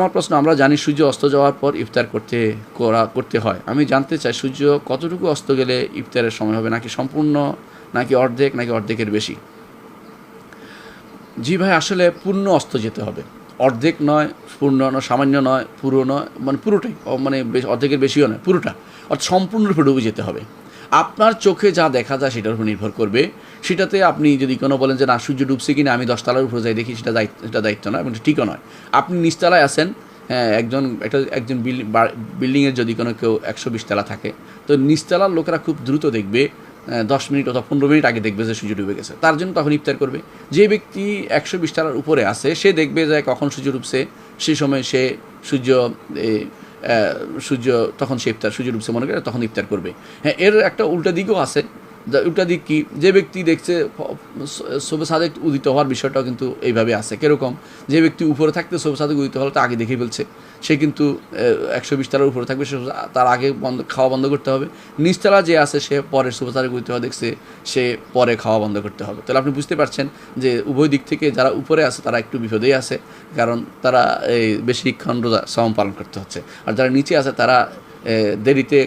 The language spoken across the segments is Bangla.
আমার প্রশ্ন, আমরা জানি সূর্য অস্ত যাওয়ার পর ইফতার করতে হয়। আমি জানতে চাই সূর্য কতটুকু অস্ত গেলে ইফতারের সময় হবে, নাকি সম্পূর্ণ, নাকি অর্ধেক, নাকি অর্ধেকের বেশি? জি ভাই, আসলে পূর্ণ অস্ত যেতে হবে। অর্ধেক নয়, পূর্ণ নয়, সামান্য নয়, পুরো নয়, মানে পুরোটাই, মানে অর্ধেকের বেশিও নয়, পুরোটা, অর্থাৎ সম্পূর্ণরূপে ডুবে যেতে হবে। আপনার চোখে যা দেখা যায় সেটার উপর নির্ভর করবে। সেটাতে আপনি যদি কোনো বলেন যে না সূর্য ডুবছে কিনা আমি 10 তলার উপরে যাই দেখি, সেটা দায়িত্ব নয় এবং ঠিকও নয়। আপনি নিচতলায় আছেন, হ্যাঁ, একজন বিল্ডিংয়ের যদি কেউ 120 তলা থাকে, তো নিচতলার লোকেরা খুব দ্রুত দেখবে, 10 মিনিট অথবা 15 মিনিট আগে দেখবে যে সূর্য ডুবে গেছে, তার জন্য তখন ইফতার করবে। যে ব্যক্তি 120 তলার উপরে আছে সে দেখবে যে কখন সূর্য ডুবছে, সেই সময় সে সূর্য তখন সে সূর্য ডুবছে মনে করে তখন ইফতার করবে। হ্যাঁ, এর একটা উল্টা দিকও আছে। উল্টা দিক কি, যে ব্যক্তি দেখছে শবে সাদেক উদিত হওয়ার বিষয়টাও কিন্তু এইভাবে আছে। কীরকম, যে ব্যক্তি উপরে থাকতে শবে সাদেক উদিত হওয়াটা আগে দেখে ফেলছে, সে কিন্তু 120 তলার উপরে থাকবে, সে তার আগে খাওয়া বন্ধ করতে হবে। নিচতলা যে আছে সে পরে শবে সাদেক উদিত হওয়া দেখছে, সে পরে খাওয়া বন্ধ করতে হবে। তাহলে আপনি বুঝতে পারছেন যে উভয় দিক থেকে যারা উপরে আছে তারা একটু বিপদেই আছে, কারণ তারা এই বেশিক্ষণ রোজা সাওম পালন করতে হচ্ছে। আর যারা নিচে আছে তারা দেরিতে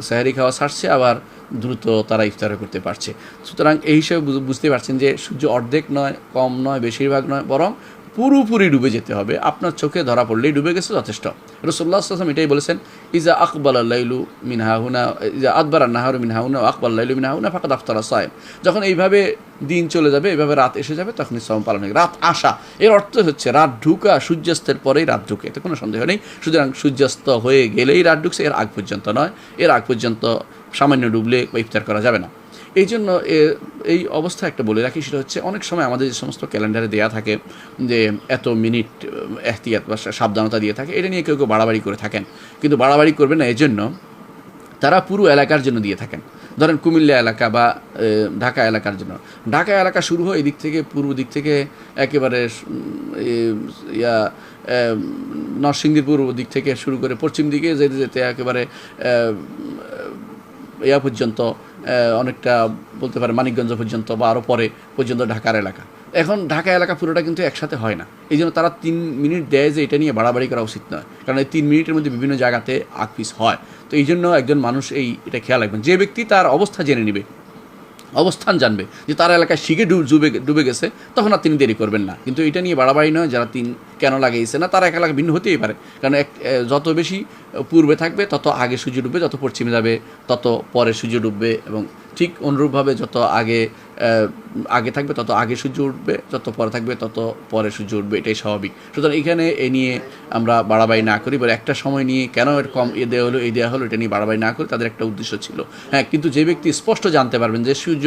সেহরি খাওয়া ছাড়ছে, আবার দ্রুত তারা ইফতার করতে পারছে। সুতরাং এই হিসেবে বুঝতে পারছেন যে সূর্য অর্ধেক নয়, কম নয়, বেশিরভাগ নয়, বরং পুরোপুরি ডুবে যেতে হবে। আপনার চোখে ধরা পড়লেই ডুবে গেছে যথেষ্ট। রাসূলুল্লাহ সাল্লাল্লাহু আলাইহি ওয়াসাল্লাম এটাই বলেছেন, ইজা আকবাল লাইলু মিন হাহুনা, ইজা আদবার নাহারু মিন হাহুনা ওয়া আকবাল লাইলু মিন হাহুনা ফাকাদ আফতারা সায়েম। যখন এইভাবে দিন চলে যাবে, এইভাবে রাত এসে যাবে, তখনই সাওম পালন হবে। রাত আসা এর অর্থ হচ্ছে রাত ঢুকা, সূর্যাস্তের পরেই রাত ঢুকে, এতে কোনো সন্দেহ নেই। সুতরাং সূর্যাস্ত হয়ে গেলেই রাত ঢুকছে, এর আগ পর্যন্ত নয়। এর আগ পর্যন্ত সামান্য ডুবলে বা ইফতার করা যাবে না। এই জন্য এই অবস্থা একটা বলে রাখি, সেটা হচ্ছে অনেক সময় আমাদের যে সমস্ত ক্যালেন্ডারে দেওয়া থাকে যে এত মিনিট এহতিয়াত বা সাবধানতা দিয়ে থাকে, এটা নিয়ে কেউ বাড়াবাড়ি করে থাকেন, কিন্তু বাড়াবাড়ি করবেন না। এই জন্য তারা পুরো এলাকার জন্য দিয়ে থাকেন। ধরেন কুমিল্লা এলাকা বা ঢাকা এলাকার জন্য, ঢাকা এলাকা শুরু হয় এদিক থেকে, পূর্ব দিক থেকে একেবারে নরসিংদীর পূর্ব দিক থেকে শুরু করে পশ্চিম দিকে যেতে যেতে একেবারে পর্যন্ত, অনেকটা বলতে পারে মানিকগঞ্জ পর্যন্ত বা আরও পরে পর্যন্ত ঢাকার এলাকা। এখন ঢাকা এলাকা পুরোটা কিন্তু একসাথে হয় না, এই জন্য তারা 3 মিনিট দেয় যে এটা নিয়ে বাড়াবাড়ি করা উচিত নয়, কারণ এই 3 মিনিটের মধ্যে বিভিন্ন জায়গাতে আকপিস হয়। তো এই জন্য একজন মানুষ এটা খেয়াল রাখবেন, যে ব্যক্তি তার অবস্থা জেনে নেবে, অবস্থান জানবে যে তার এলাকায় শিখে ডুবে গেছে, তখন আর তিনি দেরি করবেন না। কিন্তু এটা নিয়ে বাড়াবাড়ি নয়, যারা 3 কেন লাগাইছে না, তারা এক এলাকা ভিন্ন হতেই পারে, কারণ যত বেশি পূর্বে থাকবে তত আগে সূর্য ডুববে, যত পশ্চিমে যাবে তত পরে সূর্য ডুববে, এবং ঠিক অনুরূপভাবে যত আগে থাকবে তত আগে সূর্য উঠবে, যত পরে থাকবে তত পরে সূর্য উঠবে, এটাই স্বাভাবিক। সুতরাং এখানে নিয়ে আমরা বাড়াবাড়ি না করি, বলে একটা সময় নিয়ে কেন এর কম দেওয়া হলো, দেওয়া হলো, এটা নিয়ে বাড়াবাড়ি না করি। তাদের একটা উদ্দেশ্য ছিল। হ্যাঁ, কিন্তু যে ব্যক্তি স্পষ্ট জানতে পারবেন যে সূর্য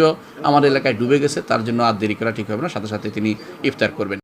আমার এলাকায় ডুবে গেছে, তার জন্য আর দেরি করা ঠিক হবে না, সাথে সাথে তিনি ইফতার করবেন।